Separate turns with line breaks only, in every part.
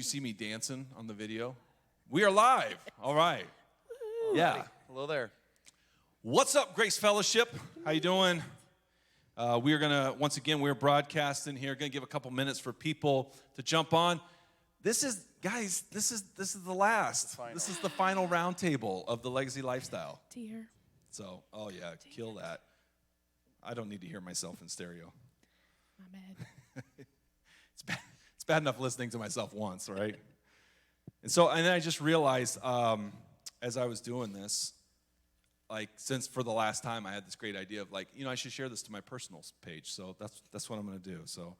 you see me dancing on the video? We are live. All right. Yeah.
Hello there.
What's up, Grace Fellowship? How you doing? We are gonna once again we're broadcasting here. Gonna give a couple minutes for people to jump on. This is guys. This is the last. This is the final roundtable of the Legacy Lifestyle.
Dear.
So, oh yeah, kill that. I don't need to hear myself in stereo.
My bad.
It's bad enough listening to myself once, right? And then I just realized as I was doing this, like since for the last time I had this great idea of like, I should share this to my personal page. So that's what I'm going to do. So,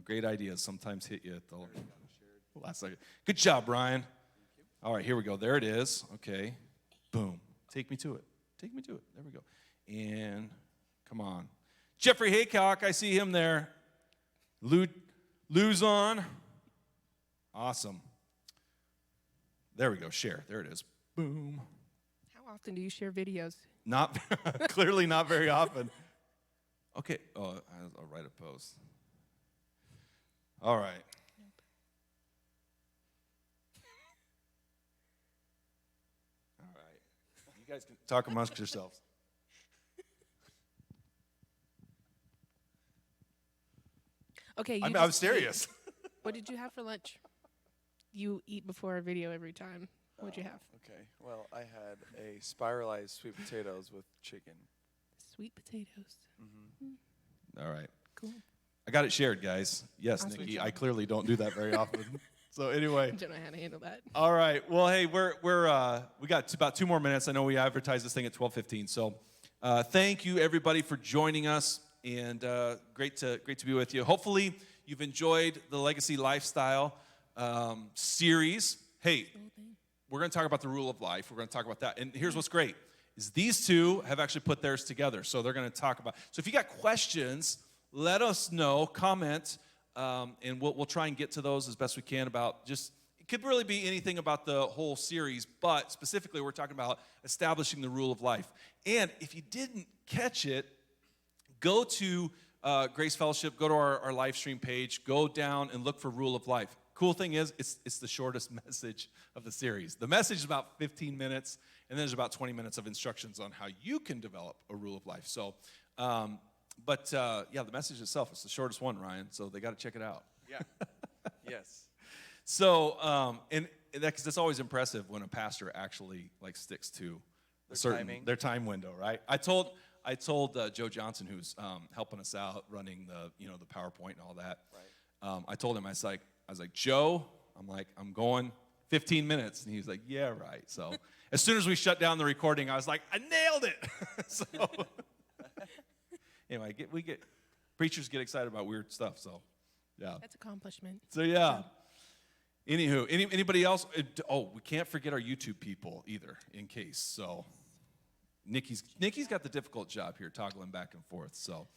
great ideas sometimes hit you at the last second. Good job, Brian. All right, here we go. There it is. Okay. Boom. Take me to it. Take me to it. There we go. And come on. Jeffrey Haycock, I see him there. Lou's on. Awesome. There we go. Share. There it is. Boom.
How often do you share videos?
Not clearly not very often. Okay. Oh, I'll write a post. All right. All right. You guys can talk amongst yourselves.
Okay.
I'm serious.
What did you have for lunch? You eat before a video every time. What'd you have?
Okay. Well, I had a spiralized sweet potatoes with chicken.
Sweet potatoes.
All right.
Cool.
I got it shared, guys. Yes,
Awesome.
Nikki. I clearly don't do that very often. So anyway.
Don't know how to handle that.
All right. Well, hey, we got about 2 more minutes. I know we advertised this thing at 12:15. So thank you everybody for joining us, and great to be with you. Hopefully you've enjoyed the Legacy Lifestyle series. Hey, we're going to talk about the rule of life. We're going to talk about that. And here's what's great is these two have actually put theirs together. So they're going to talk about. So if you got questions, let us know, comment, and we'll try and get to those as best we can about just, it could really be anything about the whole series, but specifically we're talking about establishing the rule of life. And if you didn't catch it, go to Grace Fellowship, go to our live stream page, go down and look for Rule of Life. Cool thing is, it's the shortest message of the series. The message is about 15 minutes, and then there's about 20 minutes of instructions on how you can develop a rule of life. So, the message itself is the shortest one, Ryan, so they got to check it out.
Yeah. Yes.
So, and because it's always impressive when a pastor actually like sticks to their time window, right? I told Joe Johnson, who's helping us out, running the PowerPoint and all that.
Right.
I told him, I was like, Joe, I'm going 15 minutes, and he was like, yeah, right. So as soon as we shut down the recording, I was like, I nailed it. So anyway, preachers get excited about weird stuff. So yeah,
That's accomplishment.
so yeah. Anywho, anybody else? Oh, we can't forget our YouTube people either, in case. So Nikki's got the difficult job here, toggling back and forth. So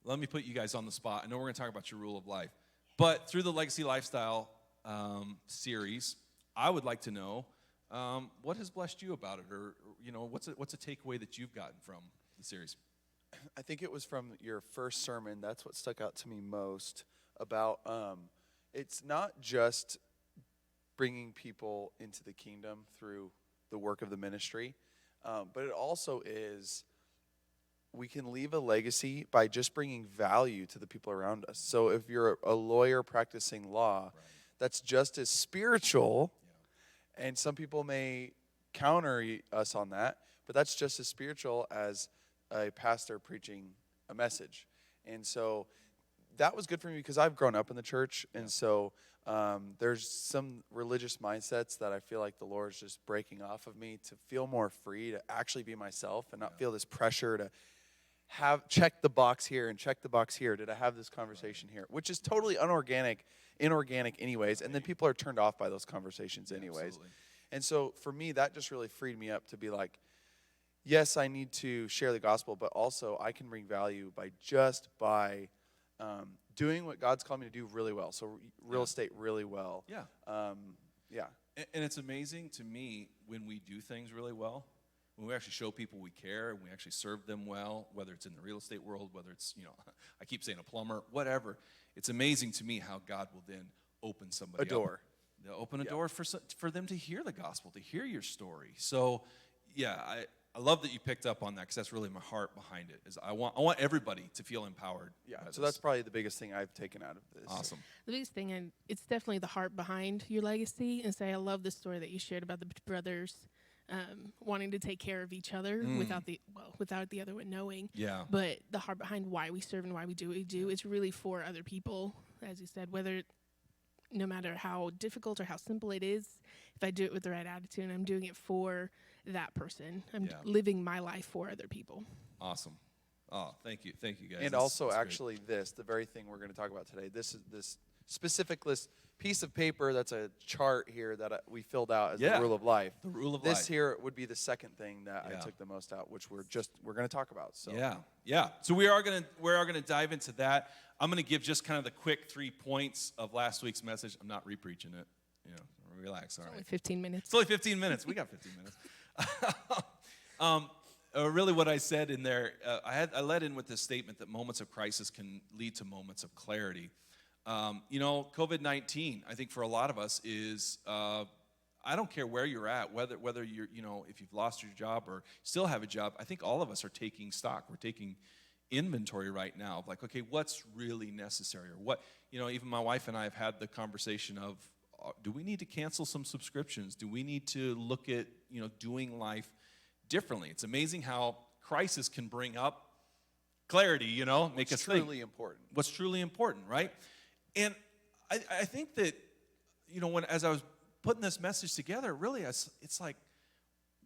let me put you guys on the spot. I know we're going to talk about your rule of life, but through the Legacy Lifestyle series, I would like to know what has blessed you about it, or what's a takeaway that you've gotten from the series?
I think it was from your first sermon. That's what stuck out to me most about it's not just bringing people into the kingdom through the work of the ministry, but it also is we can leave a legacy by just bringing value to the people around us. So if you're a lawyer practicing law, right, that's just as spiritual, and some people may counter us on that, but that's just as spiritual as a pastor preaching a message. And so that was good for me because I've grown up in the church, and so there's some religious mindsets that I feel like the Lord is just breaking off of me to feel more free, to actually be myself and not feel this pressure to have check the box here and check the box here. Did I have this conversation here? Which is totally inorganic anyways, and then people are turned off by those conversations anyways. Absolutely. And so for me, that just really freed me up to be like, yes, I need to share the gospel, but also I can bring value by doing what God's called me to do really well. So real estate really well.
Yeah. And it's amazing to me when we do things really well, when we actually show people we care and we actually serve them well, whether it's in the real estate world, whether it's, I keep saying a plumber, whatever. It's amazing to me how God will then open somebody
A door.
They'll open a door for them to hear the gospel, to hear your story. So, yeah, I love that you picked up on that because that's really my heart behind it. Is I want everybody to feel empowered.
Yeah,
by
so
this.
that's probably the biggest thing I've taken out of this.
Awesome.
The biggest thing, and it's definitely the heart behind your legacy. And say, I love the story that you shared about the brothers wanting to take care of each other without the other one knowing.
Yeah.
But the heart behind why we serve and why we do what we do, it's really for other people, as you said, no matter how difficult or how simple it is, if I do it with the right attitude, I'm doing it for that person. I'm living my life for other people.
Awesome. Oh, thank you guys.
And also, actually, the very thing we're going to talk about today, this specific list, piece of paper that's a chart here that we filled out as the rule of life.
The rule of life.
This here would be the second thing that I took the most out, which we're going to talk about. So
Yeah. So we are gonna dive into that. I'm gonna give just kind of the quick 3 points of last week's message. I'm not repreaching it. Relax. All right.
Only 15 minutes.
It's only 15 minutes. We got 15 minutes. Really, what I said in there, I led in with this statement that moments of crisis can lead to moments of clarity. COVID-19, I think for a lot of us is, I don't care where you're at, whether you're, if you've lost your job or still have a job, I think all of us are taking stock. We're taking inventory right now of like, okay, what's really necessary? Or what, even my wife and I have had the conversation of, do we need to cancel some subscriptions? Do we need to look at, doing life differently? It's amazing how crisis can bring up clarity, make us think. What's truly important, right? And I think that, as I was putting this message together, really, it's like,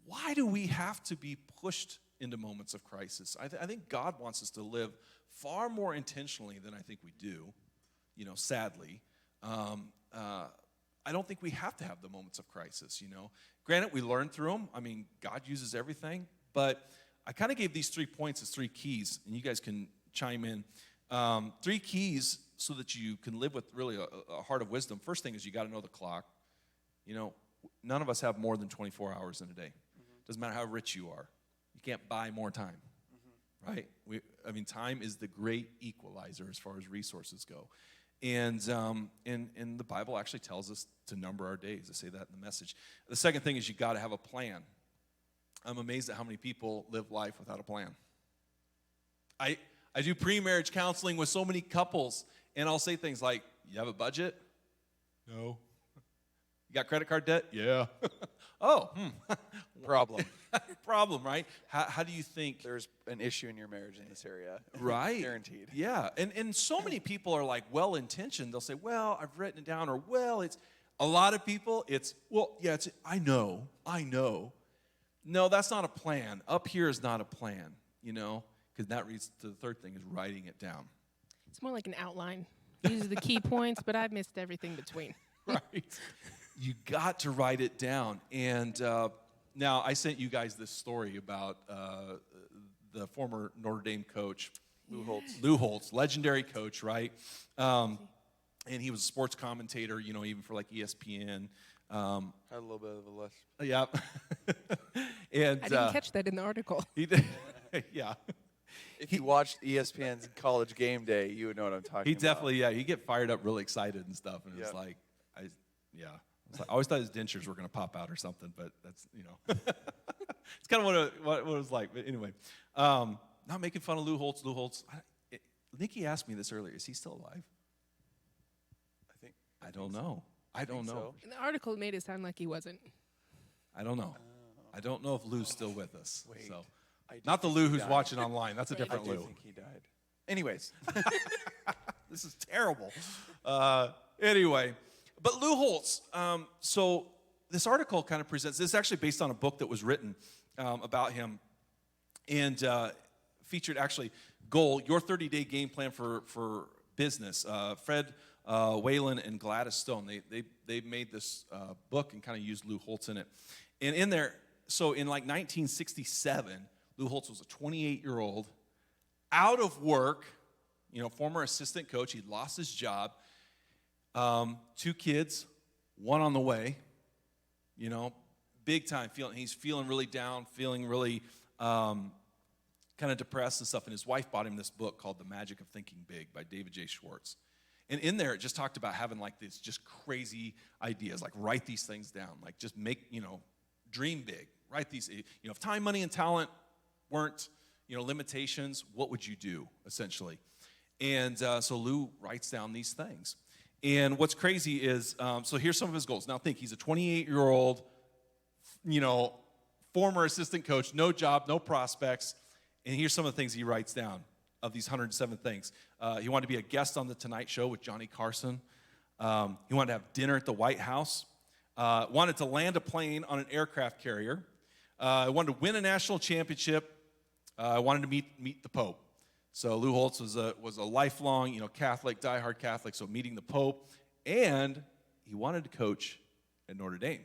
why do we have to be pushed into moments of crisis? I think God wants us to live far more intentionally than I think we do, sadly. I don't think we have to have the moments of crisis, Granted, we learn through them. I mean, God uses everything. But I kind of gave these 3 points as 3 keys, and you guys can chime in. 3 keys so that you can live with really a heart of wisdom. First thing is you got to know the clock. None of us have more than 24 hours in a day. Doesn't matter how rich you are. You can't buy more time, right? Time is the great equalizer as far as resources go. And the Bible actually tells us to number our days. I say that in the message. The second thing is you got to have a plan. I'm amazed at how many people live life without a plan. I do pre-marriage counseling with so many couples, and I'll say things like, you have a budget? No. You got credit card debt? Yeah.
Problem.
Problem, right? How do you think?
There's an issue in your marriage in this area.
Right.
Guaranteed.
Yeah. And so many people are like well-intentioned. They'll say, well, I've written it down, or well, it's a lot of people, I know. No, that's not a plan. Up here is not a plan, because that leads to the third thing is writing it down.
It's more like an outline. These are the key points, but I've missed everything between.
Right. You got to write it down. And now I sent you guys this story about the former Notre Dame coach, Lou Holtz, legendary coach, right? And he was a sports commentator, even for like ESPN.
Had a little bit of a list.
Yeah. And
I didn't catch that in the article.
He did. Yeah.
If you watched ESPN's College Game Day, you would know what I'm talking about.
He definitely, he'd get fired up really excited and stuff. And it was like, I always thought his dentures were going to pop out or something, but that's, it's kind of what it was like. But anyway, not making fun of Lou Holtz. Nikki asked me this earlier. Is he still alive? I don't know. I don't know.
So.
In the article, made it sound like he wasn't.
I don't know. I don't know if Lou's still with us.
Wait.
So. Not the Lou who's watching online. That's a
Right.
different
I do
Lou.
think he died. Anyways.
This is terrible. Anyway, but Lou Holtz. So this article kind of presents, this is actually based on a book that was written about him and featured actually Goal, Your 30-Day Game Plan for Business. Fred Whalen and Gladys Stone, they made this book and kind of used Lou Holtz in it. And in there, so in like 1967, Lou Holtz was a 28-year-old, out of work, former assistant coach. He'd lost his job. 2 kids, 1 on the way. big time. He's feeling really down, feeling really kind of depressed and stuff. And his wife bought him this book called The Magic of Thinking Big by David J. Schwartz. And in there, it just talked about having like these just crazy ideas, like write these things down, like just make, dream big, write these, if time, money, and talent weren't, limitations, what would you do, essentially? And so Lou writes down these things. And what's crazy is, so here's some of his goals. Now think, he's a 28-year-old, former assistant coach, no job, no prospects. And here's some of the things he writes down of these 107 things. He wanted to be a guest on The Tonight Show with Johnny Carson. He wanted to have dinner at the White House. Wanted to land a plane on an aircraft carrier. Wanted to win a national championship. Wanted to meet the Pope. So Lou Holtz was a lifelong, Catholic, diehard Catholic. So meeting the Pope, and he wanted to coach at Notre Dame,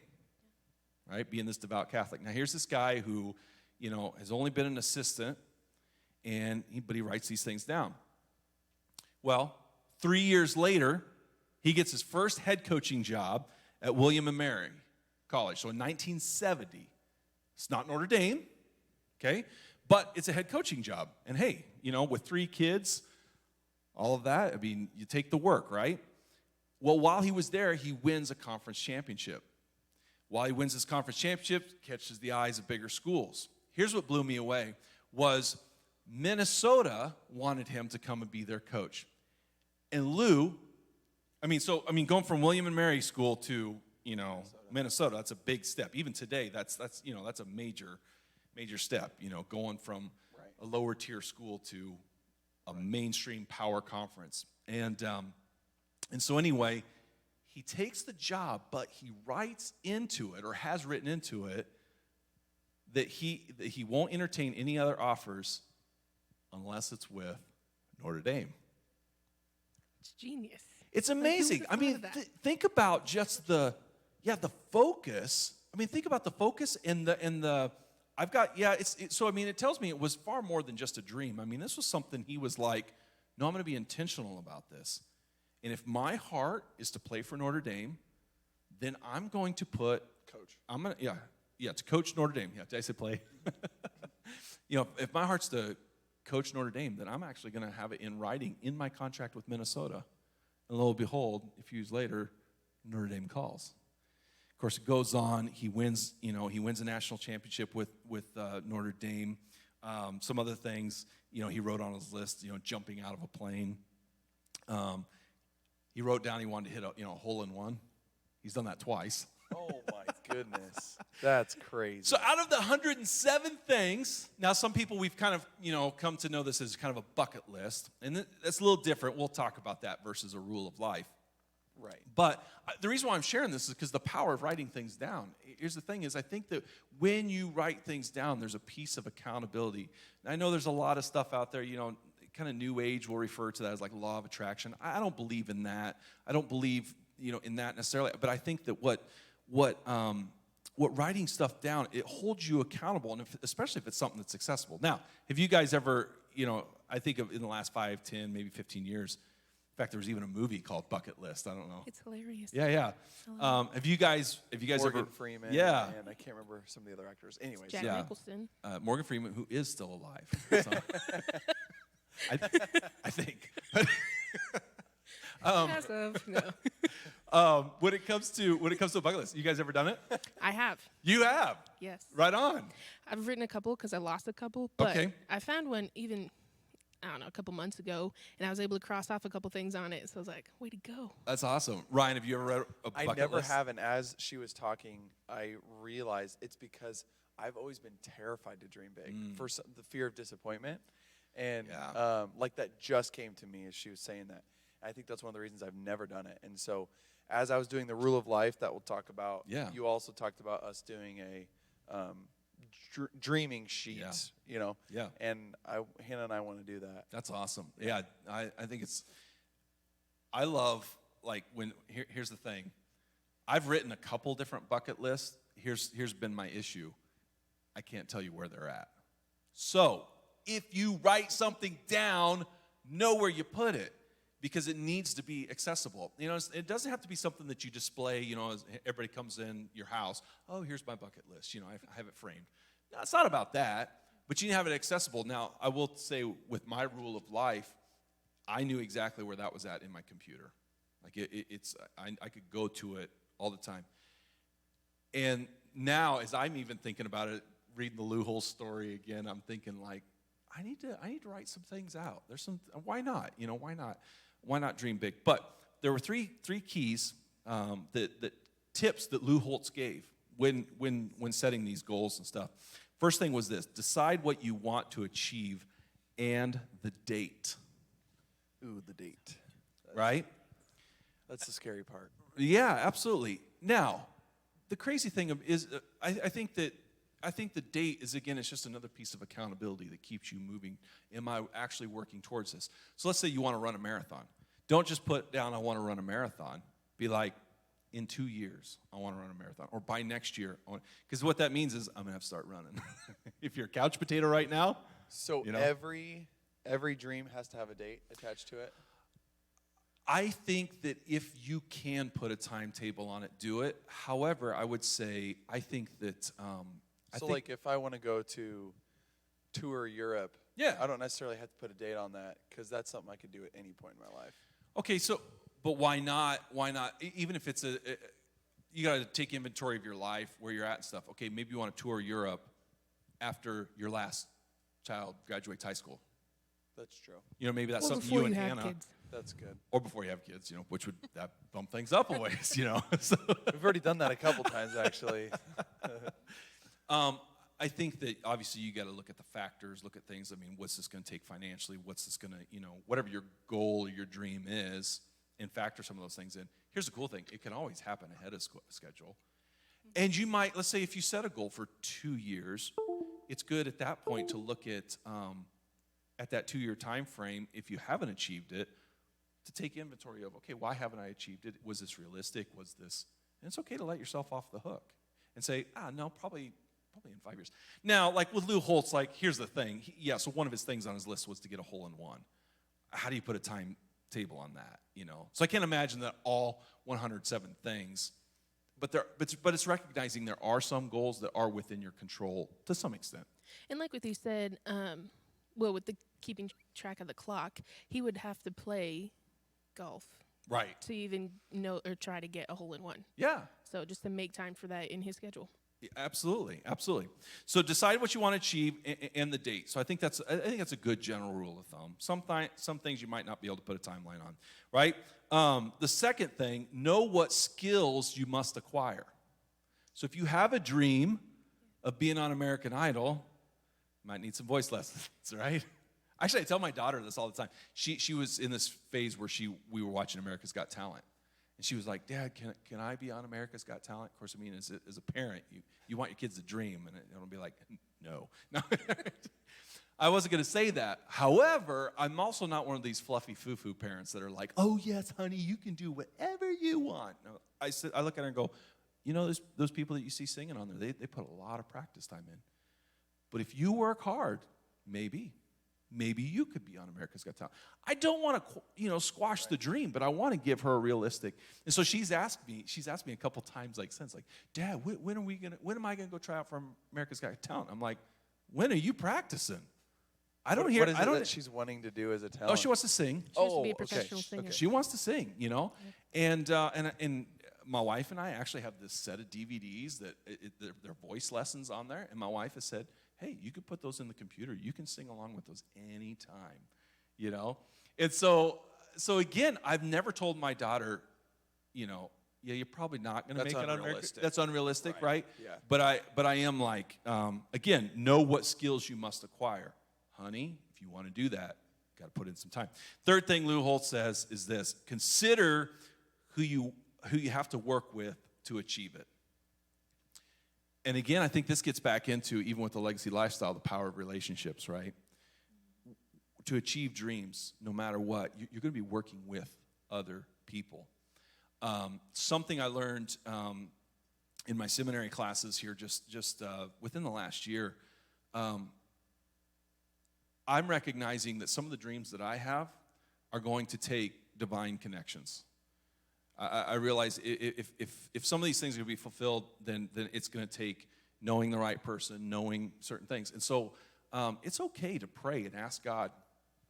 right? Being this devout Catholic. Now here's this guy who, has only been an assistant, but he writes these things down. Well, 3 years later, he gets his first head coaching job at William and Mary College. So in 1970, it's not Notre Dame, okay? But it's a head coaching job. And hey, with 3 kids, all of that, you take the work, right? Well, while he was there, he wins a conference championship. While he wins this conference championship, catches the eyes of bigger schools. Here's what blew me away, was Minnesota wanted him to come and be their coach. And Lou, going from William and Mary School to, Minnesota, that's a big step. Even today, that's a major step, going from a lower tier school to a mainstream power conference. And so anyway, he takes the job, but he writes into it, or has written into it, that he won't entertain any other offers unless it's with Notre Dame.
It's genius.
It's amazing. Think about just the focus. Think about the focus and the. It tells me it was far more than just a dream. This was something he was like, no, I'm going to be intentional about this. And if my heart is to play for Notre Dame, then I'm going to put
Coach.
To coach Notre Dame. Yeah, did I say play? If my heart's to coach Notre Dame, then I'm actually going to have it in writing in my contract with Minnesota. And lo and behold, a few years later, Notre Dame calls. Of course, it goes on. He wins. He wins a national championship with Notre Dame. Some other things. He wrote on his list. Jumping out of a plane. He wrote down he wanted to hit a hole in one. He's done that twice.
Oh my goodness, that's crazy.
So out of the 107 things, now some people we've kind of come to know this as kind of a bucket list, and that's a little different. We'll talk about that versus a rule of life.
Right.
But the reason why I'm sharing this is because the power of writing things down. Here's the thing: is I think that when you write things down, there's a piece of accountability. And I know there's a lot of stuff out there. Kind of New Age will refer to that as like law of attraction. I don't believe in that. I don't believe in that necessarily. But I think that what writing stuff down, it holds you accountable, and especially if it's something that's accessible. Now, have you guys ever, I think of in the last 5, 10, maybe 15 years, in fact, there was even a movie called Bucket List. I don't know.
It's hilarious.
Yeah. Have you guys
Morgan
ever?
Freeman.
Yeah.
And I can't remember some of the other actors. Anyways.
Jack Nicholson.
Morgan Freeman, who is still alive. So, I think.
As of, no.
When it comes to a bucket list, you guys ever done it?
I have.
You have?
Yes.
Right on.
I've written a couple because I lost a couple, but
Okay.
I found one even, a couple months ago, and I was able to cross off a couple things on it. So I was like, way to go.
That's awesome. Ryan, have you ever read a bucket
I never
list?
have, and as she was talking, I realized it's because I've always been terrified to dream big for the fear of disappointment. And like that just came to me as she was saying that. I think that's one of the reasons I've never done it. And so as I was doing the rule of life that we'll talk about, you also talked about us doing a dreaming sheet,
Yeah.
And Hannah and I want to do that.
That's awesome. Yeah, I think I love, like, here's the thing. I've written a couple different bucket lists. Here's been my issue. I can't tell you where they're at. So if you write something down, know where you put it. because it needs to be accessible. It doesn't have to be something that you display, as everybody comes in your house. Oh, here's my bucket list. I have it framed. No, it's not about that, but you need to have it accessible. Now, I will say with my rule of life, I knew exactly where that was at in my computer. Like I could go to it all the time. And now, as I'm even thinking about it, reading the Lou Hole story again, I'm thinking like, I need to write some things out. Why not? Why not dream big? But there were three keys that tips that Lou Holtz gave when setting these goals and stuff. First thing was this: decide what you want to achieve and the date.
Ooh, the date.
Right?
That's the scary part.
Yeah, absolutely. Now, the crazy thing is, I think the date is, again, it's just another piece of accountability that keeps you moving. Am I actually working towards this? So let's say you want to run a marathon. Don't just put down, I want to run a marathon. Be like, in 2 years, I want to run a marathon. Or by next year. Because what that means is I'm going to have to start running. If you're a couch potato right now.
So every dream has to have a date attached to it?
I think that if you can put a timetable on it, do it. However, I would say, I think that...
like if I want to go to tour Europe,
yeah,
I don't necessarily have to put a date on that because that's something I could do at any point in my life.
Okay, but why not? Why not? Even if it's you got to take inventory of your life, where you're at and stuff. Okay, maybe you want to tour Europe after your last child graduates high school.
That's true.
Maybe that's
Or
something
before
you and
have
Hannah.
kids.
That's good.
Or before you have kids, which would that bump things up a ways, So.
We've already done that a couple times, actually.
I think that obviously you got to look at the factors, look at things. I mean, what's this going to take financially? What's this going to, whatever your goal or your dream is, and factor some of those things in. Here's the cool thing: it can always happen ahead of schedule. And you might, let's say, if you set a goal for 2 years, it's good at that point to look at that 2-year time frame. If you haven't achieved it, to take inventory of, okay, why haven't I achieved it? Was this realistic? Was this? And it's okay to let yourself off the hook and say, no, probably in 5 years. Now, like with Lou Holtz, like here's the thing. So one of his things on his list was to get a hole-in-one. How do you put a timetable on that? So I can't imagine that all 107 things, but it's recognizing there are some goals that are within your control to some extent.
And like what you said, with the keeping track of the clock, he would have to play golf.
Right.
To even know or try to get a hole-in-one.
Yeah.
So just to make time for that in his schedule.
Yeah, absolutely. So decide what you want to achieve and the date. So I think that's a good general rule of thumb. Some things you might not be able to put a timeline on, right? The second thing, know what skills you must acquire. So if you have a dream of being on American Idol, you might need some voice lessons, right? Actually, I tell my daughter this all the time. She was in this phase where we were watching America's Got Talent. And she was like, Dad, can I be on America's Got Talent? Of course, I mean, as a parent, you want your kids to dream. And it'll be like, no. I wasn't going to say that. However, I'm also not one of these fluffy foo-foo parents that are like, oh, yes, honey, you can do whatever you want. No, I look at her and go, those people that you see singing on there, they put a lot of practice time in. But if you work hard, maybe you could be on America's Got Talent. I don't want to, squash the dream, but I want to give her a realistic. And so she's asked me a couple times, since, Dad, when am I gonna go try out for America's Got Talent? I'm like, when are you practicing? I don't hear.
What is it that she's wanting to do as a talent?
Oh, she wants to sing.
She wants to be a professional singer.
Okay. She wants to sing, and my wife and I actually have this set of DVDs that they're voice lessons on there, and my wife has said, hey, you could put those in the computer. You can sing along with those anytime, And so again, I've never told my daughter, you're probably not going to make it on American. That's unrealistic, right?
Yeah.
But I am like, again, know what skills you must acquire. Honey, if you want to do that, got to put in some time. Third thing Lou Holtz says is this: consider who you have to work with to achieve it. And again, I think this gets back into, even with the legacy lifestyle, the power of relationships, right? To achieve dreams, no matter what, you're going to be working with other people. Something I learned in my seminary classes here just within the last year, I'm recognizing that some of the dreams that I have are going to take divine connections. I realize if some of these things are going to be fulfilled, then it's going to take knowing the right person, knowing certain things. And so it's okay to pray and ask God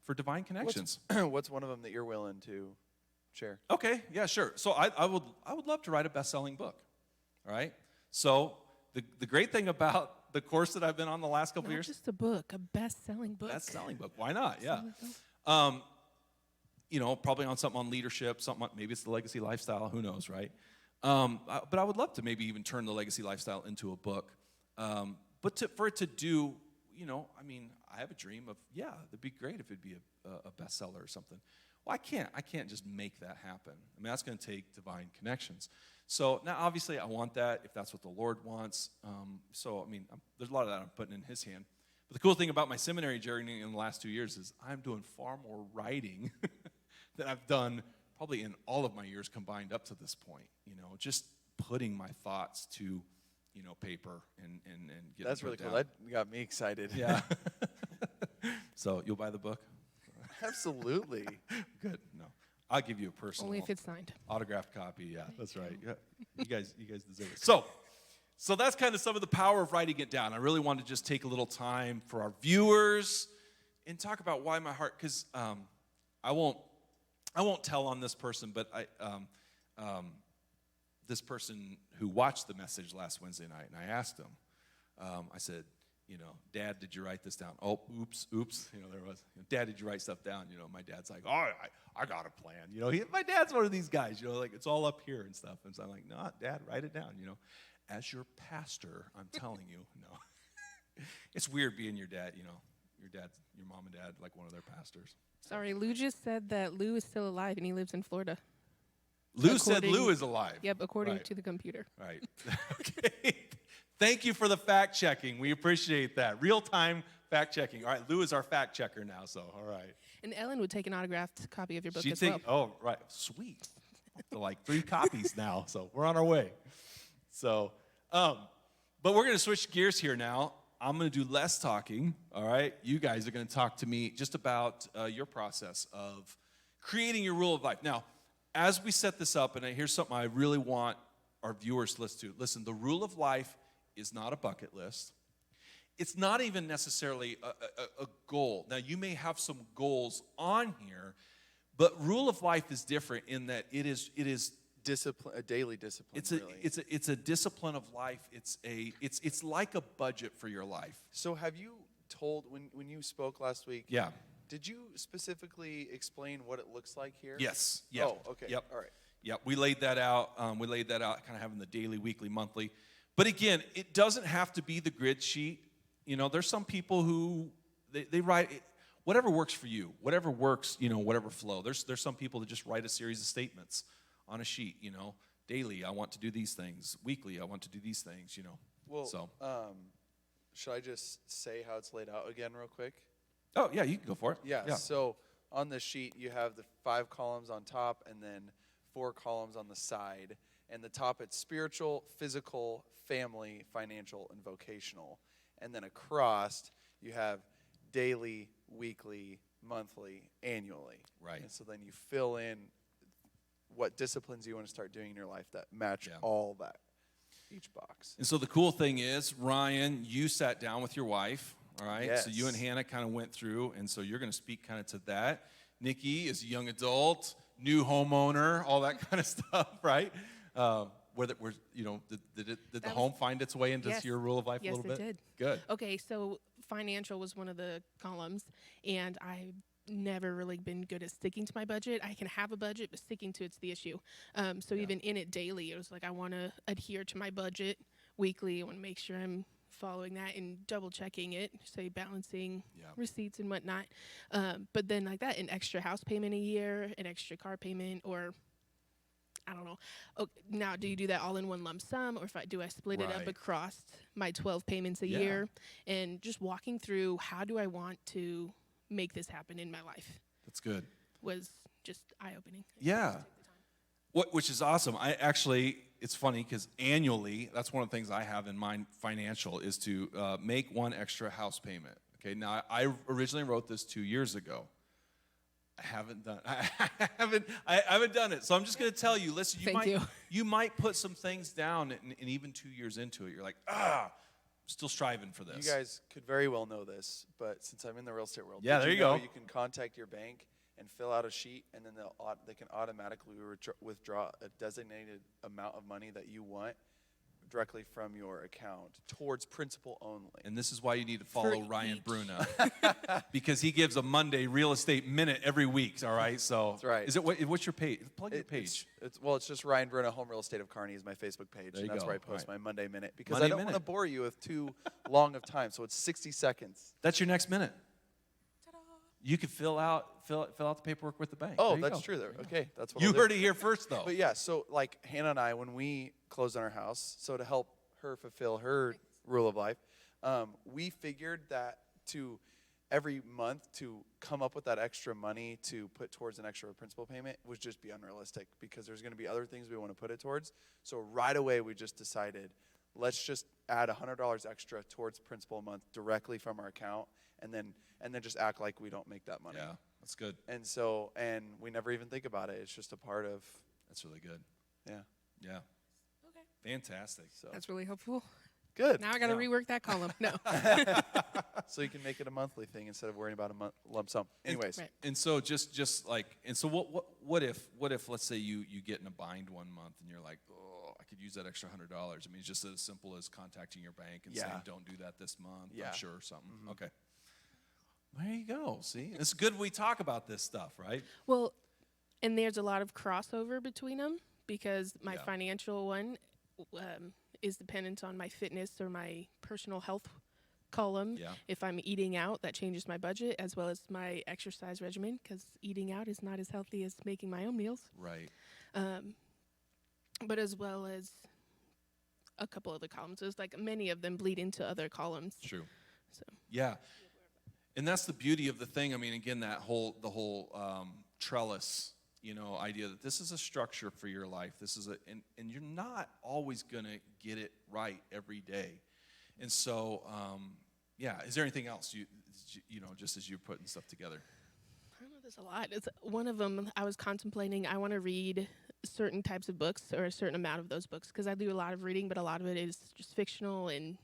for divine connections.
What's one of them that you're willing to share?
Okay, yeah, sure. So I would love to write a best-selling book, all right? So the great thing about the course that I've been on the last couple
Not
years.
just a book, a best-selling book.
Best-selling book, why not? Yeah.
Best-selling book.
Probably on something on leadership, something maybe it's the legacy lifestyle, who knows, right? But I would love to maybe even turn the legacy lifestyle into a book. But for it to do, I have a dream of, it'd be great if it'd be a bestseller or something. Well, I can't just make that happen. I mean, that's going to take divine connections. So now, obviously, I want that if that's what the Lord wants. There's a lot of that I'm putting in His hand. But the cool thing about my seminary journey in the last 2 years is I'm doing far more writing than I've done probably in all of my years combined up to this point. Just putting my thoughts to, paper and getting
That's really cool.
down.
That got me excited.
Yeah. So you'll buy the book?
Absolutely.
Good. No, I'll give you a personal,
Only if it's signed.
autographed copy. Yeah, that's right. Yeah, you guys deserve it. So that's kind of some of the power of writing it down. I really wanted to just take a little time for our viewers and talk about why my heart. Because I won't tell on this person, but this person who watched the message last Wednesday night, and I asked him. I said, Dad, did you write this down? Oh, oops. There was. Dad, did you write stuff down? My dad's like, oh, I got a plan. My dad's one of these guys, like it's all up here and stuff. And so I'm like, no, Dad, write it down. As your pastor, I'm telling you, no. It's weird being your dad, your mom and dad, like one of their pastors.
Sorry, Lou just said that Lou is still alive and he lives in Florida.
Lou said Lou is alive.
Yep, according
Right.
to the computer.
Right. Okay. Thank you for the fact checking. We appreciate that. Real-time fact checking. All right, Lou is our fact checker now, so all right.
And Ellen would take an autographed copy of your book
She'd
as well.
take, oh, right, sweet. Up to like 3 copies now, so we're on our way. So, but we're going to switch gears here now. I'm going to do less talking, all right? You guys are going to talk to me just about your process of creating your rule of life. Now, as we set this up, and here's something I really want our viewers to listen to. Listen, the rule of life is not a bucket list. It's not even necessarily a goal. Now, you may have some goals on here, but rule of life is different in that it is
Discipline, a daily discipline.
It's a discipline of life. It's like a budget for your life.
So have you told, when you spoke last week,
Yeah.
did you specifically explain what it looks like here?
Yes. Yep.
Oh, okay.
Yep.
All right.
Yep. We laid that out. Kind of having the daily, weekly, monthly. But again, it doesn't have to be the grid sheet. There's some people who they write it, whatever works for you, whatever works, whatever flow. There's some people that just write a series of statements on a sheet. Daily, I want to do these things. Weekly, I want to do these things.
Well,
So.
Should I just say how it's laid out again real quick?
Oh yeah, you can go for it.
Yeah. So on the sheet, you have the 5 columns on top and then 4 columns on the side. And the top, it's spiritual, physical, family, financial, and vocational. And then across, you have daily, weekly, monthly, annually.
Right.
And so then you fill in what disciplines you want to start doing in your life that match
Yeah.
all that, each box.
And so the cool thing is, Ryan, you sat down with your wife, all right?
Yes.
So you and Hannah kind of went through, and so you're going to speak kind of to that. Nikki is a young adult, new homeowner, all that kind of stuff, right? Did the home find its way into
Yes.
your rule of life a
Yes,
little
it
bit?
did.
Good.
Okay, so financial was one of the columns, and I've never really been good at sticking to my budget. I can have a budget, but sticking to it's the issue. Even in it daily, it was like I want to adhere to my budget weekly. I want to make sure I'm following that and double checking it, say balancing
Yeah.
receipts and whatnot. But then like that, an extra house payment a year, an extra car payment, or I don't know. Now, do you do that all in one lump sum, or do I split it up
Right.
across my 12 payments a
Yeah.
year? And just walking through how do I want to make this happen in my life
That's good.
was just eye-opening.
Yeah. Which is awesome. It's funny because annually, that's one of the things I have in mind financial is to make one extra house payment. Okay, now I originally wrote this 2 years ago. I haven't done. I haven't done it. So I'm just going to tell you. Listen, you might put some things down, and even 2 years into it, you're like, I'm still striving for this.
You guys could very well know this, but since I'm in the real estate world,
Yeah,
did
there you
know
go.
You can contact your bank and fill out a sheet, and then they can automatically withdraw a designated amount of money that you want directly from your account towards principal only.
And this is why you need to follow Ryan Bruna, because he gives a Monday real estate minute every week. All right, so
That's right.
Is it what's your page? Plug your page.
It's just Ryan Bruna, Home Real Estate of Kearney is my Facebook page,
There
and
you
that's
go.
where I post
Right.
my Monday minute because
Monday
I don't want to
Minute.
bore you with too long of time. So it's 60 seconds.
That's your next minute. You can fill out the paperwork with the bank.
Oh,
There you
that's
go.
true. There. Okay, that's what
You
I'll do.
heard it here first, though.
But yeah, so like Hannah and I, when we closed on our house, so to help her fulfill her rule of life, we figured that to every month to come up with that extra money to put towards an extra principal payment would just be unrealistic because there's going to be other things we want to put it towards. So right away we just decided, let's just add $100 extra towards principal a month directly from our account, and then just act like we don't make that money.
Yeah, that's good.
And we never even think about it. It's just a part of.
That's really good.
Yeah.
Yeah.
Okay.
Fantastic.
So
That's really helpful.
good.
Now I got to
Yeah.
rework that column. No.
So you can make it a monthly thing instead of worrying about a lump sum. Anyways,
Right.
And so just like, and so what if let's say you get in a bind one month and you're like, oh, I could use that extra $100. I mean, it's just as simple as contacting your bank and
Yeah.
saying, don't do that this month.
Yeah.
I'm sure or something. Okay. There you go. See, it's good we talk about this stuff, right?
Well, and there's a lot of crossover between them because my
Yeah.
financial one is dependent on my fitness or my personal health column.
Yeah.
If I'm eating out, that changes my budget as well as my exercise regimen because eating out is not as healthy as making my own meals.
Right.
But as well as a couple other columns. There's like many of them bleed into other columns.
True.
So
Yeah. And that's the beauty of the thing. I mean, again, the whole trellis, idea that this is a structure for your life. This is and you're not always going to get it right every day. And so, yeah, is there anything else just as you're putting stuff together?
I don't know, there's a lot. It's one of them I was contemplating. I want to read certain types of books or a certain amount of those books because I do a lot of reading, but a lot of it is just fictional and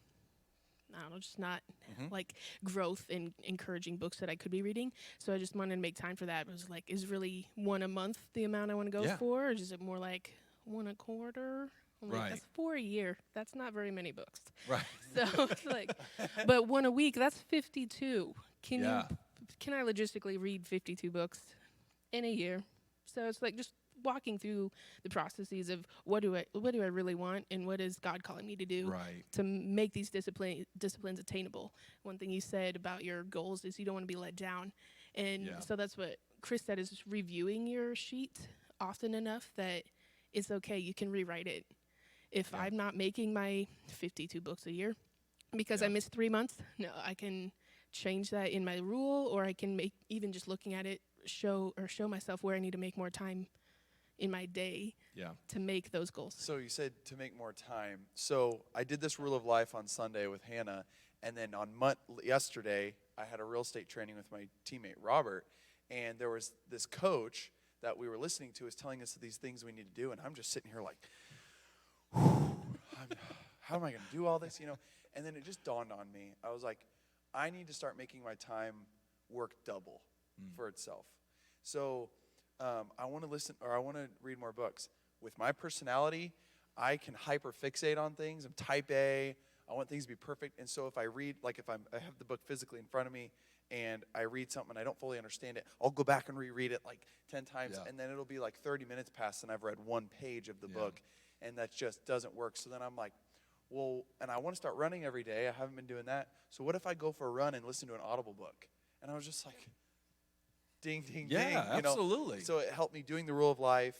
I don't know, just not like growth and encouraging books that I could be reading. So I just wanted to make time for that. It was like, is really one a month the amount I want to go
Yeah.
for, or is it more like one a quarter? I'm like,
Right.
that's 4 a year. That's not very many books.
Right.
So it's like, but one a week, that's 52. Can I logistically read 52 books in a year? So it's like just walking through the processes of what do I really want and what is God calling me to do
Right.
to make these disciplines attainable. One thing you said about your goals is you don't want to be let down. And
Yeah.
so that's what Chris said is just reviewing your sheet often enough that it's okay. You can rewrite it. If
Yeah.
I'm not making my 52 books a year because
Yeah.
I missed 3 months, no, I can change that in my rule, or I can make, even just looking at it, show myself where I need to make more time in my day
Yeah.
to make those goals.
so you said to make more time. So I did this rule of life on Sunday with Hannah, and then on yesterday I had a real estate training with my teammate Robert, and there was this coach that we were listening to is telling us these things we need to do, and I'm just sitting here like, how am I going to do all this, And then it just dawned on me. I was like, I need to start making my time work double for itself. So I want to listen, or I want to read more books. With my personality, I can hyperfixate on things. I'm type A. I want things to be perfect. And so if I read, like if I have the book physically in front of me and I read something and I don't fully understand it, I'll go back and reread it like 10 times.
Yeah.
And then it'll be like 30 minutes past and I've read one page of the
Yeah.
book. And that just doesn't work. So then I'm like, well, and I want to start running every day. I haven't been doing that. So what if I go for a run and listen to an Audible book? And I was just like, ding, ding,
Yeah,
ding.
absolutely.
So it helped me doing the rule of life,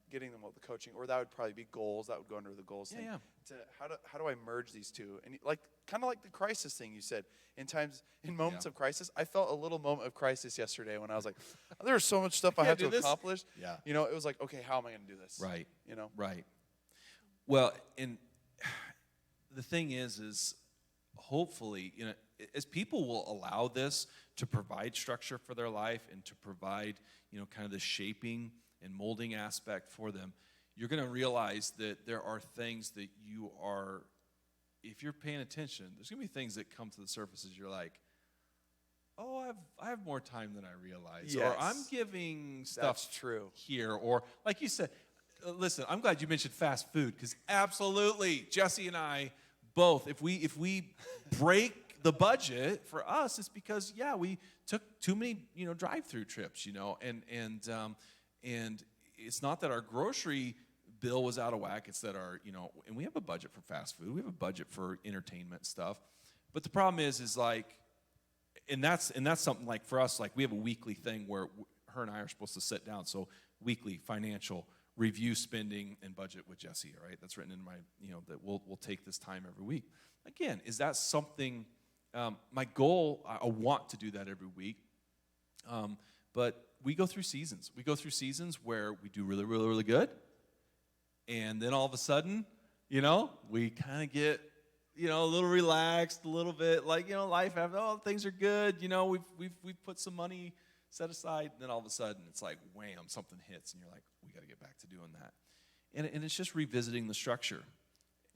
getting them with the coaching, or that would probably be goals. That would go under the goals thing.
Yeah.
To how do I merge these two? And like kind of like the crisis thing you said. In moments
Yeah.
of crisis, I felt a little moment of crisis yesterday when I was like, there's so much stuff I
Can't
have
do
to
this.
accomplish.
Yeah.
It was like, okay, how am I going to do this?
Right. Right. Well, and the thing is hopefully, as people will allow this to provide structure for their life and to provide, kind of the shaping and molding aspect for them, you're going to realize that there are things that you are, if you're paying attention, there's going to be things that come to the surface as you're like, oh, I have more time than I realize.
Yes.
Or I'm giving stuff
That's true.
here. Or like you said, listen, I'm glad you mentioned fast food, because absolutely, Jesse and I both, if we break the budget, for us, it's because, we took too many, drive-through trips, and it's not that our grocery bill was out of whack. It's that our, and we have a budget for fast food. We have a budget for entertainment stuff. But the problem is like, and that's something like for us, like we have a weekly thing where her and I are supposed to sit down. So weekly financial review spending and budget with Jesse, all right? That's written in my, that we'll take this time every week. Again, is that something, my goal, I want to do that every week. But we go through seasons. We go through seasons where we do really, really, really good. And then all of a sudden, we kind of get, a little relaxed, a little bit like, life happens. Oh, things are good. We've put some money set aside. And then all of a sudden, it's like, wham, something hits. And you're like, we got to get back to doing that. And it's just revisiting the structure.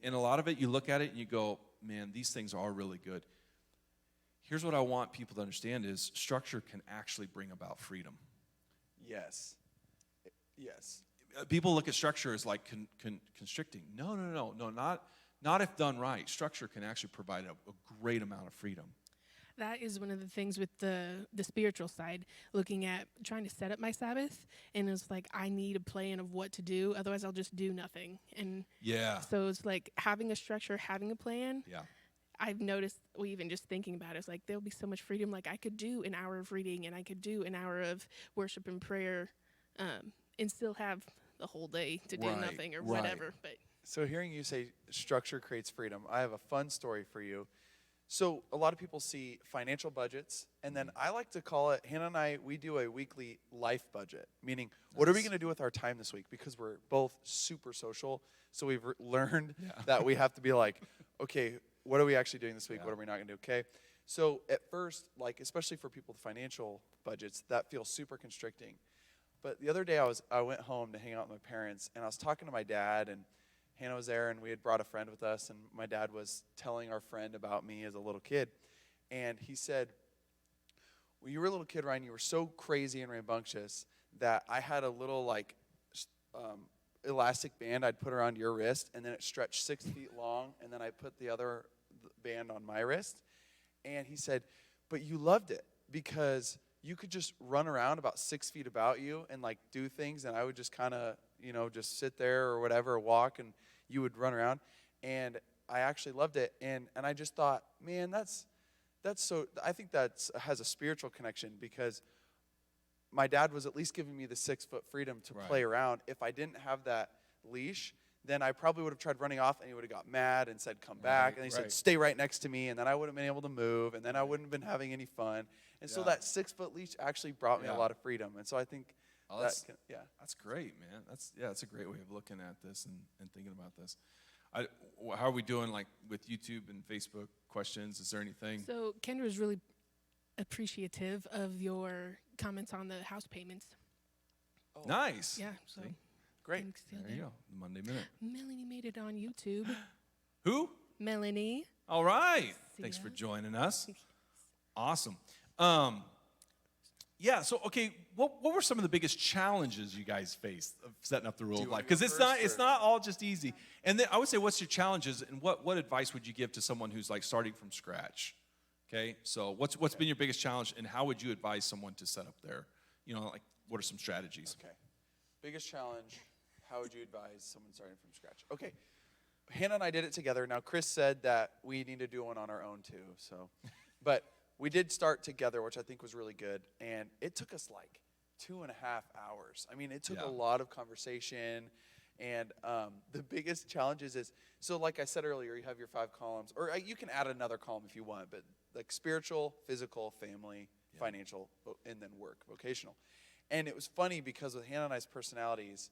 And a lot of it, you look at it and you go, man, these things are really good. Here's what I want people to understand is structure can actually bring about freedom.
Yes. Yes.
People look at structure as like constricting. No, not if done right. Structure can actually provide a great amount of freedom.
That is one of the things with the spiritual side, looking at trying to set up my Sabbath, and it's like I need a plan of what to do, otherwise I'll just do nothing. And so it's like having a structure, having a plan.
Yeah.
I've noticed, even just thinking about it, it's like there'll be so much freedom. Like I could do an hour of reading, and I could do an hour of worship and prayer, and still have the whole day to do nothing or whatever. But
so hearing you say structure creates freedom, I have a fun story for you. So a lot of people see financial budgets, and then I like to call it, Hannah and I, we do a weekly life budget, meaning what are we going to do with our time this week? Because we're both super social, so we've learned that we have to be like, okay, what are we actually doing this week? What are we not going to do? Okay. So at first, like especially for people with financial budgets, that feels super constricting. But the other day I went home to hang out with my parents, and I was talking to my dad, and Hannah was there, and we had brought a friend with us, and my dad was telling our friend about me as a little kid. And he said, when you were a little kid, Ryan, you were so crazy and rambunctious that I had a little like elastic band I'd put around your wrist, and then it stretched 6 feet long, and then I put the other band on my wrist. And he said, but you loved it because you could just run around about 6 feet about you and like do things, and I would just kind of, just sit there or whatever, walk, and you would run around. And I actually loved it. And I just thought, man, that's so, I think has a spiritual connection, because my dad was at least giving me the 6 foot freedom to play around. If I didn't have that leash, then I probably would have tried running off, and he would have got mad and said, come back. And he said, stay right next to me. And then I wouldn't have been able to move. And then I wouldn't have been having any fun. And so that 6 foot leash actually brought me a lot of freedom. And so I think
that's great, man. That's a great way of looking at this and thinking about this. How are we doing, like, with YouTube and Facebook questions? Is there anything?
So Kendra was really appreciative of your comments on the house payments.
Oh. Nice.
Yeah. So
great.
There you go. The Monday Minute.
Melanie made it on YouTube.
Who?
Melanie.
All right. Thanks for joining us. Awesome. So okay, what were some of the biggest challenges you guys faced of setting up the rule of life? Because it's not all just easy. And then I would say, what's your challenges, and what advice would you give to someone who's like starting from scratch? Okay, so what's been your biggest challenge, and how would you advise someone to set up their, like what are some strategies?
Okay, biggest challenge. How would you advise someone starting from scratch? Okay, Hannah and I did it together. Now Chris said that we need to do one on our own too. So, but we did start together, which I think was really good. And it took us like 2.5 hours. I mean, it took a lot of conversation. And the biggest challenges is, so like I said earlier, you have your 5 columns. Or you can add another column if you want. But like spiritual, physical, family, financial, and then work, vocational. And it was funny because with Hannah and I's personalities,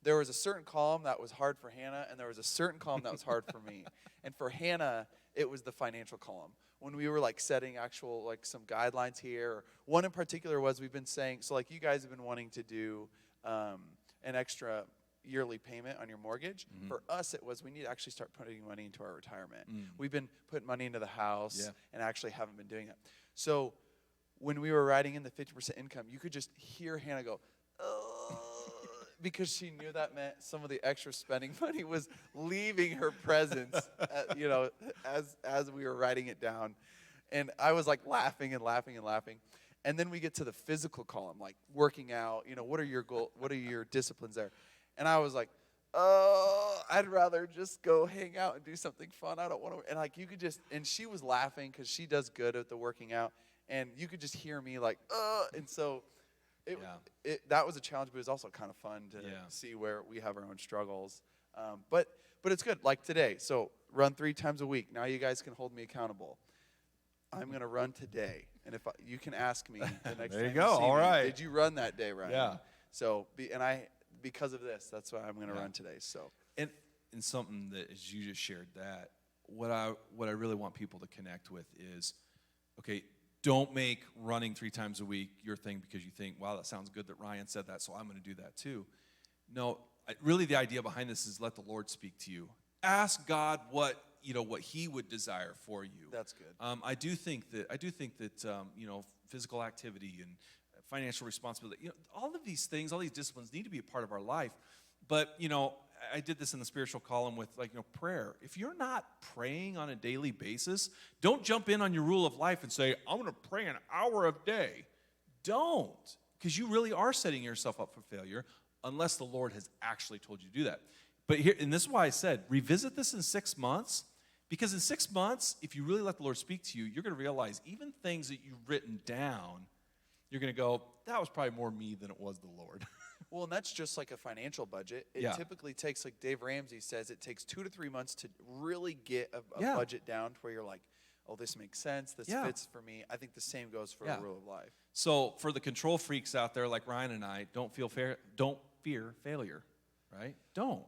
there was a certain column that was hard for Hannah, and there was a certain column that was hard for me. And for Hannah, it was the financial column. When we were like setting actual like some guidelines here, or one in particular was we've been saying, so like you guys have been wanting to do an extra yearly payment on your mortgage.
Mm-hmm.
For us, it was we need to actually start putting money into our retirement. We've been putting money into the house and actually haven't been doing it. So when we were writing in the 50% income, you could just hear Hannah go, because she knew that meant some of the extra spending money was leaving her presence, as we were writing it down. And I was like laughing and laughing and laughing. And then we get to the physical column, like working out, what are your what are your disciplines there? And I was like, I'd rather just go hang out and do something fun. I don't want to. And like you could just, and she was laughing because she does good at the working out. And you could just hear me like, and so that was a challenge, but it was also kind of fun to see where we have our own struggles. But it's good. Like today, so run 3 times a week. Now you guys can hold me accountable. I'm going to run today. And if you can ask me the next
there you
time
go.
see
All
me,
right.
did you run that day, Ryan?
Yeah.
So, because of this, that's why I'm going to run today. So,
and something that, as you just shared that, what I really want people to connect with is, okay, don't make running 3 times a week your thing because you think, wow, that sounds good that Ryan said that, so I'm going to do that too. No, really the idea behind this is let the Lord speak to you. Ask God what He would desire for you.
That's good.
I do think that physical activity and financial responsibility, all of these things, all these disciplines need to be a part of our life. But I did this in the spiritual column with prayer. If you're not praying on a daily basis, don't jump in on your rule of life and say, I'm going to pray an hour a day. Don't, because you really are setting yourself up for failure unless the Lord has actually told you to do that. But here, and this is why I said, revisit this in 6 months, because in 6 months, if you really let the Lord speak to you, you're going to realize even things that you've written down, you're going to go, that was probably more me than it was the Lord.
Well, and that's just like a financial budget. It typically takes, like Dave Ramsey says, it takes 2 to 3 months to really get a budget down to where you're like, oh, this makes sense. This fits for me. I think the same goes for a rule of life.
So for the control freaks out there like Ryan and I, don't fear failure, right? Don't.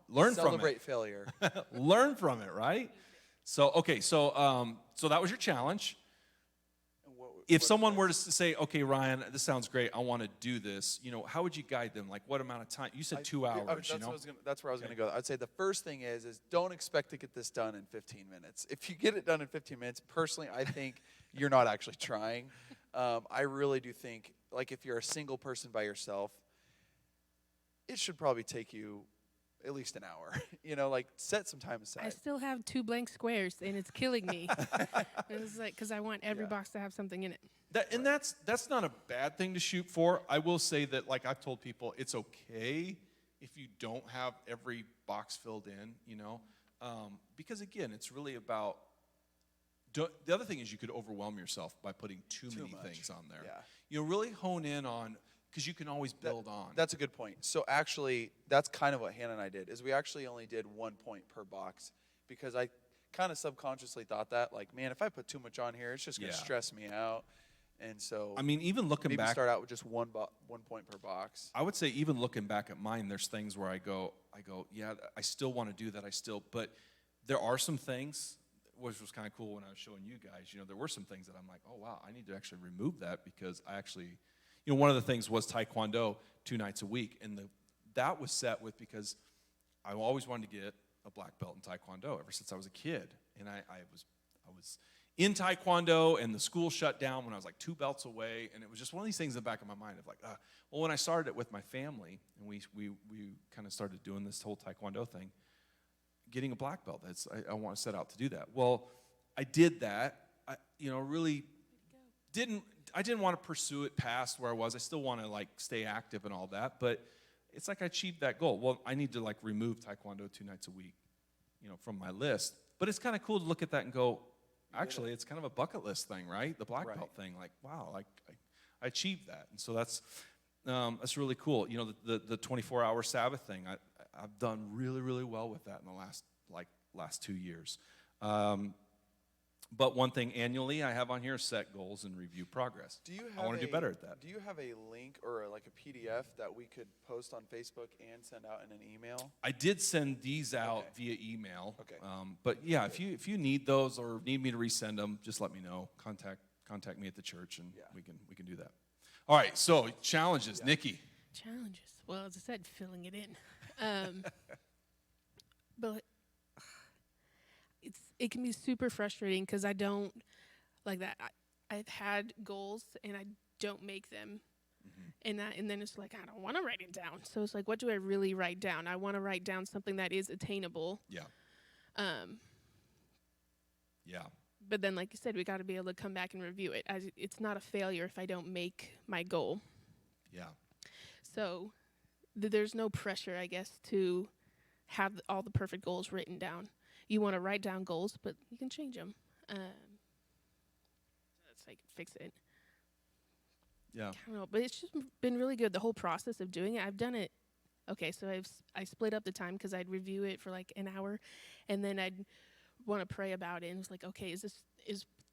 Learn from it.
Celebrate failure.
Learn from it, right? So, okay, so that was your challenge. If someone were to say, okay, Ryan, this sounds great, I want to do this, how would you guide them? Like, what amount of time? You said 2 hours,
that's where I was going to go. I'd say the first thing is don't expect to get this done in 15 minutes. If you get it done in 15 minutes, personally, I think you're not actually trying. I really do think, like, if you're a single person by yourself, it should probably take you at least an hour. Like set some time aside.
I still have 2 blank squares, and it's killing me. It's like because I want every box to have something in it.
That's not a bad thing to shoot for. I will say that, like I've told people, it's okay if you don't have every box filled in. Because again, it's really about. The other thing is you could overwhelm yourself by putting too many things on there.
Yeah.
Really hone in on. Because you can always build on.
That's a good point. So actually, that's kind of what Hannah and I did, is we actually only did 1 point per box because I kind of subconsciously thought that, like, man, if I put too much on here, it's just going to stress me out. And so,
even looking
maybe
back,
start out with just 1 point per box.
I would say even looking back at mine, there's things where I go, yeah, I still want to do that. But there are some things, which was kind of cool when I was showing you guys, there were some things that I'm like, oh, wow, I need to actually remove that because I actually... one of the things was Taekwondo 2 nights a week, and that was set with because I always wanted to get a black belt in Taekwondo ever since I was a kid, and I was in Taekwondo, and the school shut down when I was like 2 belts away, and it was just one of these things in the back of my mind of like, well, when I started it with my family, and we kind of started doing this whole Taekwondo thing, getting a black belt. I want to set out to do that. Well, I did that. I really I didn't want to pursue it past where I was. I still want to like stay active and all that, but it's like I achieved that goal. Well, I need to like remove Taekwondo 2 nights a week, from my list. But it's kind of cool to look at that and go, actually, it's kind of a bucket list thing, right? The black belt thing, like, wow, like I achieved that, and so that's really cool. The 24-hour Sabbath thing, I've done really, really well with that in the last 2 years. But one thing annually I have on here is set goals and review progress.
Do you
I
have
want to do better at that.
Do you have a link or like a PDF that we could post on Facebook and send out in an email?
I did send these out
Okay.
via email.
Okay.
But yeah, if you need those or need me to resend them, just let me know. Contact me at the church, and
Yeah.
we can do that. All right. So challenges,
Yeah.
Nikki.
Challenges. Well, as I said, filling it in. But it can be super frustrating because I don't like that. I've had goals and I don't make them, and then it's like I don't want to write it down. So it's like, what do I really write down? I want to write down something that is attainable.
Yeah. Yeah.
But then, like you said, we got to be able to come back and review it. It's not a failure if I don't make my goal.
Yeah.
So there's no pressure, I guess, to have all the perfect goals written down. You want to write down goals, but you can change them. That's like fix it.
Yeah.
I don't know, but it's just been really good. The whole process of doing it, I've done it. Okay, so I split up the time because I'd review it for like an hour, and then I'd want to pray about it. And it's like, okay, is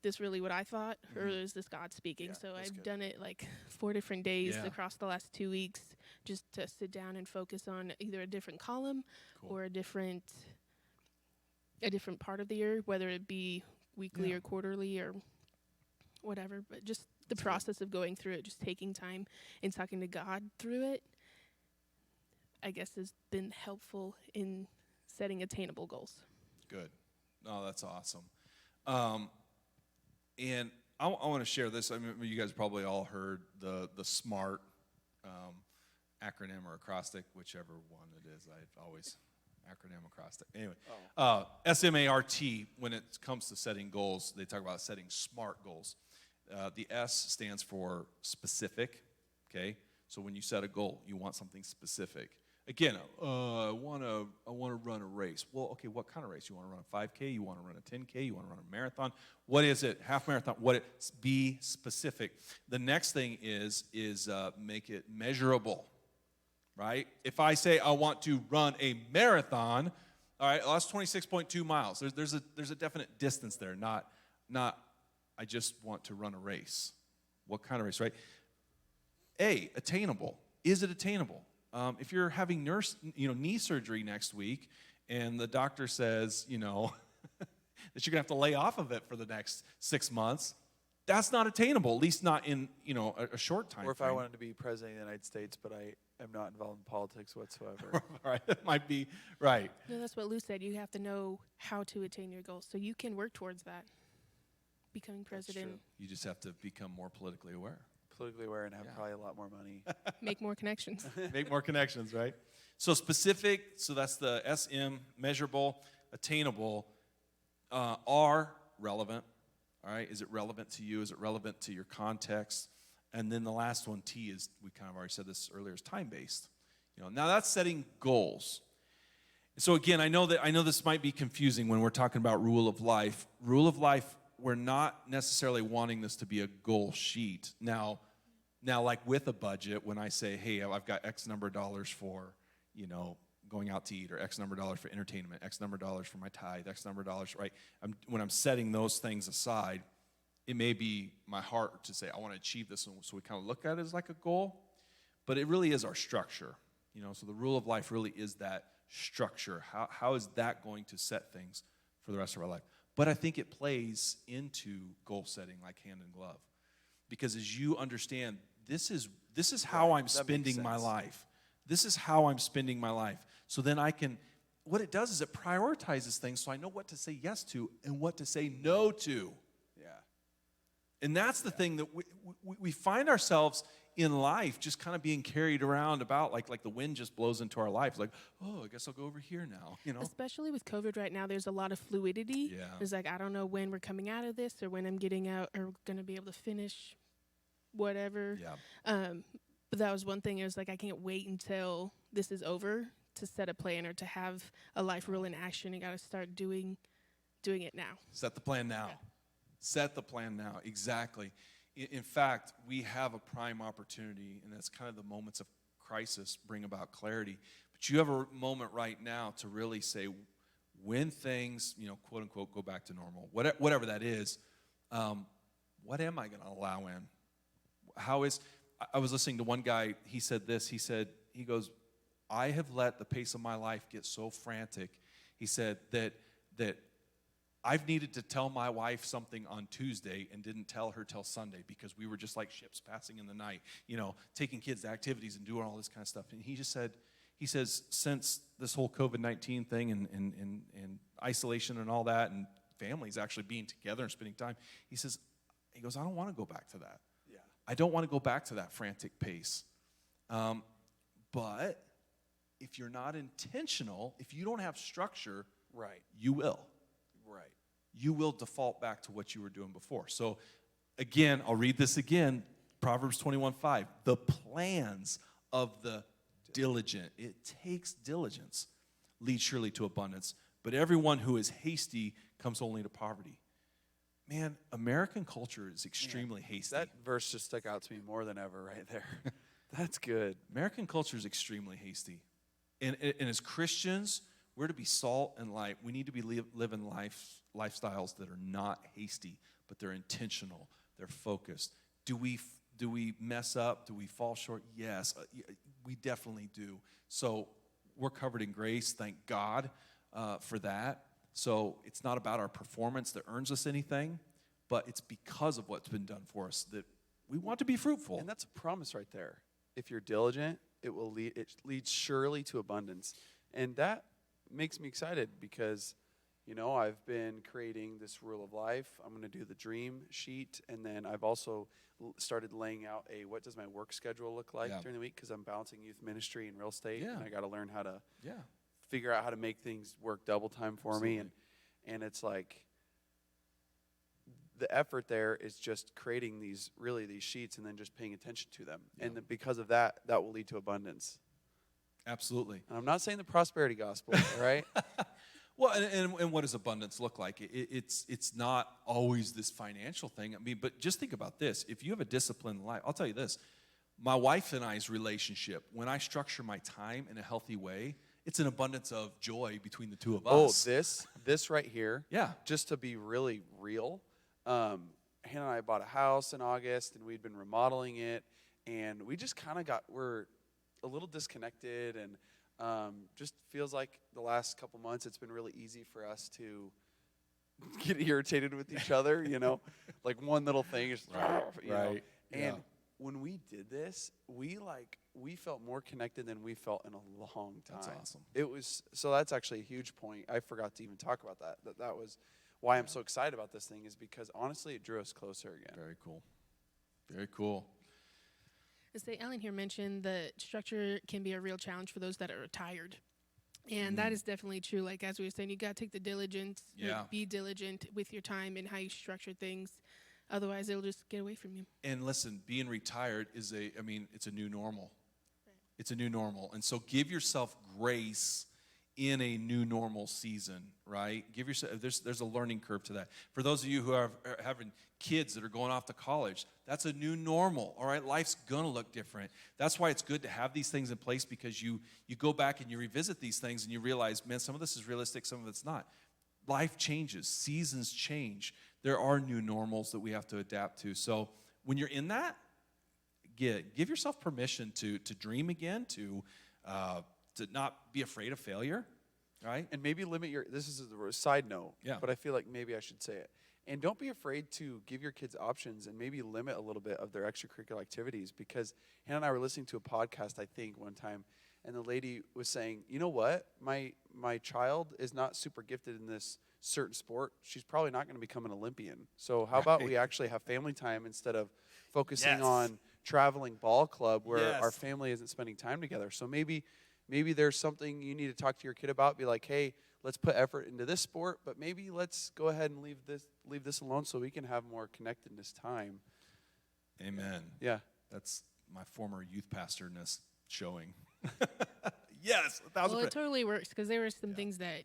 this really what I thought, or is this God speaking?
Yeah,
So
that's
I've
good.
done it like 4 different days
Yeah.
across the last 2 weeks, just to sit down and focus on either a different column
Cool.
or a different part of the year, whether it be weekly
Yeah.
or quarterly or whatever. But just the
That's good.
process of going through it, just taking time and talking to God through it, I guess has been helpful in setting attainable goals.
Good. No, that's awesome. And I want to share this. I mean, you guys probably all heard the SMART acronym or acrostic, whichever one it is. I always acronym acrostic. Anyway, SMART, when it comes to setting goals, they talk about setting SMART goals. The S stands for specific, okay? So when you set a goal, you want something specific. Again, I want to run a race. Well, okay, what kind of race? You want to run a 5K? You want to run a 10K? You want to run a marathon? What is it? Half marathon? Be specific. The next thing is make it measurable, right? If I say I want to run a marathon, all right, well, that's 26.2 miles. There's a definite distance there, not I just want to run a race. What kind of race, right? A, attainable. Is it attainable? If you're having knee surgery next week, and the doctor says, that you're gonna have to lay off of it for the next 6 months, that's not attainable. At least not in a short time.
Or if
frame.
I wanted to be president of the United States, but I am not involved in politics whatsoever.
Right, it might be right.
No, that's what Lou said. You have to know how to attain your goals, so you can work towards that. Becoming president,
true.
You just have to become more politically aware.
Politically aware and have
Yeah.
probably a lot more money.
make more connections.
Make more connections, right? So specific, so that's the SM, measurable, attainable, are relevant, all right? Is it relevant to you? Is it relevant to your context? And then the last one, T, is, we kind of already said this earlier, is time-based. Now that's setting goals. So again, I know this might be confusing when we're talking about rule of life. Rule of life, we're not necessarily wanting this to be a goal sheet. Now, like with a budget, when I say, hey, I've got X number of dollars for, going out to eat, or X number of dollars for entertainment, X number of dollars for my tithe, X number of dollars, right? When I'm setting those things aside, it may be my heart to say, I want to achieve this, so we kind of look at it as like a goal, but it really is our structure. So the rule of life really is that structure. How is that going to set things for the rest of our life? But I think it plays into goal setting like hand in glove. Because as you understand, this is how I'm spending my
sense.
life. This is how I'm spending my life. So then what it does is it prioritizes things so I know what to say yes to and what to say no to.
Yeah.
And that's the thing that we find ourselves in life just kind of being carried around about like the wind just blows into our life. Like, oh, I guess I'll go over here now,
Especially with COVID right now, there's a lot of fluidity.
Yeah.
There's like, I don't know when we're coming out of this or when I'm getting out or going to be able to finish whatever.
Yeah.
But that was one thing. It was like, I can't wait until this is over to set a plan or to have a life rule in action. You got to start doing it now.
Set the plan now.
Yeah.
Set the plan now. Exactly. In fact, we have a prime opportunity, and that's kind of the moments of crisis bring about clarity. But you have a moment right now to really say, when things, quote unquote, go back to normal, whatever that is, what am I going to allow in? I was listening to one guy, he said this, he goes, I have let the pace of my life get so frantic, he said, that I've needed to tell my wife something on Tuesday and didn't tell her till Sunday because we were just like ships passing in the night, taking kids to activities and doing all this kind of stuff. And he says, since this whole COVID-19 thing and isolation and all that and families actually being together and spending time, he goes, I don't want to go back to that.
Yeah.
I don't want to go back to that frantic pace. But if you're not intentional, if you don't have structure,
Right.
you will.
Right.
You will default back to what you were doing before. So again, I'll read this again, Proverbs 21:5. The plans of the diligent, it takes diligence, lead surely to abundance. But everyone who is hasty comes only to poverty. Man, American culture is extremely hasty.
That verse just stuck out to me more than ever right there. That's good.
American culture is extremely hasty. And as Christians, we're to be salt and light. We need to be living lifestyles that are not hasty, but they're intentional. They're focused. Do we mess up? Do we fall short? Yes, we definitely do. So we're covered in grace. Thank God for that. So it's not about our performance that earns us anything, but it's because of what's been done for us that we want to be fruitful.
And that's a promise right there. If you're diligent, it leads surely to abundance. And that makes me excited because, I've been creating this rule of life. I'm going to do the dream sheet. And then I've also started laying out what does my work schedule look like during the week, because I'm balancing youth ministry and real estate.
Yeah.
And I got to learn how to
Yeah.
figure out how to make things work double time for
Absolutely.
me. And it's like the effort there is just creating these sheets and then just paying attention to them.
Yeah.
And because of that will lead to abundance.
Absolutely.
And I'm not saying the prosperity gospel, all right?
Well, and what does abundance look like? It's not always this financial thing. I mean, but just think about this. If you have a disciplined life, I'll tell you this. My wife and I's relationship, when I structure my time in a healthy way, it's an abundance of joy between the two of us.
This right here.
Yeah.
Just to be really real, Hannah and I bought a house in August, and we'd been remodeling it, and we just kind of we're a little disconnected, and just feels like the last couple months it's been really easy for us to get irritated with each other, like one little thing is
Right.
And when we did this, we felt more connected than we felt in a long time.
That's awesome.
That's actually a huge point. I forgot to even talk about that. That was why I'm so excited about this thing, is because honestly it drew us closer again.
Very cool. Very cool.
Alan here mentioned that structure can be a real challenge for those that are retired. And that is definitely true. Like, as we were saying, you got to take the diligence, be diligent with your time and how you structure things. Otherwise, it'll just get away from you.
And listen, being retired it's a new normal.
Right.
It's a new normal. And so give yourself grace in a new normal season, right? Give yourself, there's a learning curve to that. For those of you who are having kids that are going off to college, that's a new normal, all right? Life's going to look different. That's why it's good to have these things in place, because you go back and you revisit these things and you realize, man, some of this is realistic, some of it's not. Life changes. Seasons change. There are new normals that we have to adapt to. So when you're in that, give yourself permission to dream again, to not be afraid of failure, right?
And maybe limit this is a side note, but I feel like maybe I should say it. And don't be afraid to give your kids options and maybe limit a little bit of their extracurricular activities, because Hannah and I were listening to a podcast, I think, one time, and the lady was saying, you know what? My child is not super gifted in this certain sport. She's probably not going to become an Olympian. So how about we actually have family time instead of focusing on traveling ball club where our family isn't spending time together. So maybe there's something you need to talk to your kid about. Be like, hey, let's put effort into this sport, but maybe let's go ahead and leave this alone so we can have more connectedness time.
Amen.
Yeah.
That's my former youth pastorness showing. Yes, 1,000%.
Well, it totally works, because there were some things that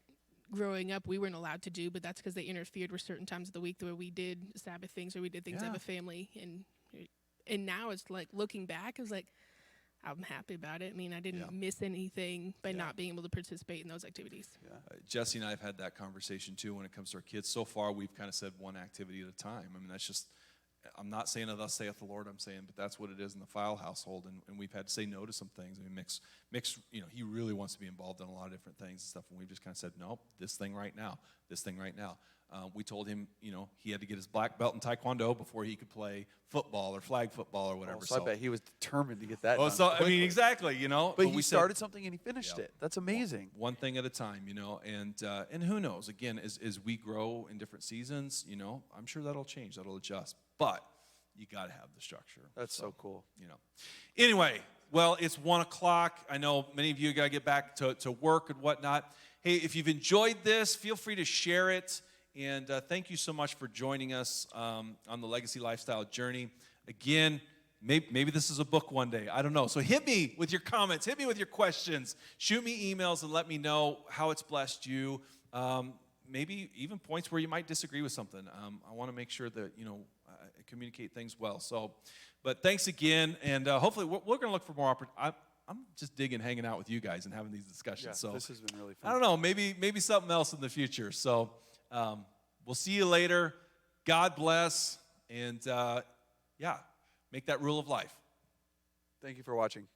growing up we weren't allowed to do, but that's because they interfered with certain times of the week where we did Sabbath things or we did things as a family. And now it's like, looking back, it's like, I'm happy about it. I mean, I didn't
Yeah.
miss anything by
Yeah.
not being able to participate in those activities.
Jesse and I have had that conversation too when it comes to our kids. So far, we've kind of said one activity at a time. I mean, that's just, I'm not saying thus saith the Lord, I'm saying, but that's what it is in the File household. And we've had to say no to some things. I mean, Mix, he really wants to be involved in a lot of different things and stuff. And we've just kind of said, nope, this thing right now. We told him, he had to get his black belt in Taekwondo before he could play football or flag football or whatever.
So I bet he was determined to get that
Oh,
done
so I
quickly.
mean, exactly,
But
we
he
said-
started something and he finished it. That's amazing.
one thing at a time, and who knows? Again, as we grow in different seasons, I'm sure that'll change, that'll adjust. But you got to have the structure.
That's so cool.
Anyway, well, it's 1 o'clock. I know many of you got to get back to work and whatnot. Hey, if you've enjoyed this, feel free to share it. And thank you so much for joining us on the Legacy Lifestyle Journey. Again, maybe this is a book one day. I don't know. So hit me with your comments. Hit me with your questions. Shoot me emails and let me know how it's blessed you. Maybe even points where you might disagree with something. I want to make sure that, I communicate things well. So, but thanks again. And hopefully we're going to look for more opportunities. I'm just digging hanging out with you guys and having these discussions.
Yeah,
So
this has been really fun.
I don't know. Maybe something else in the future. So we'll see you later. God bless. And, make that rule of life.
Thank you for watching.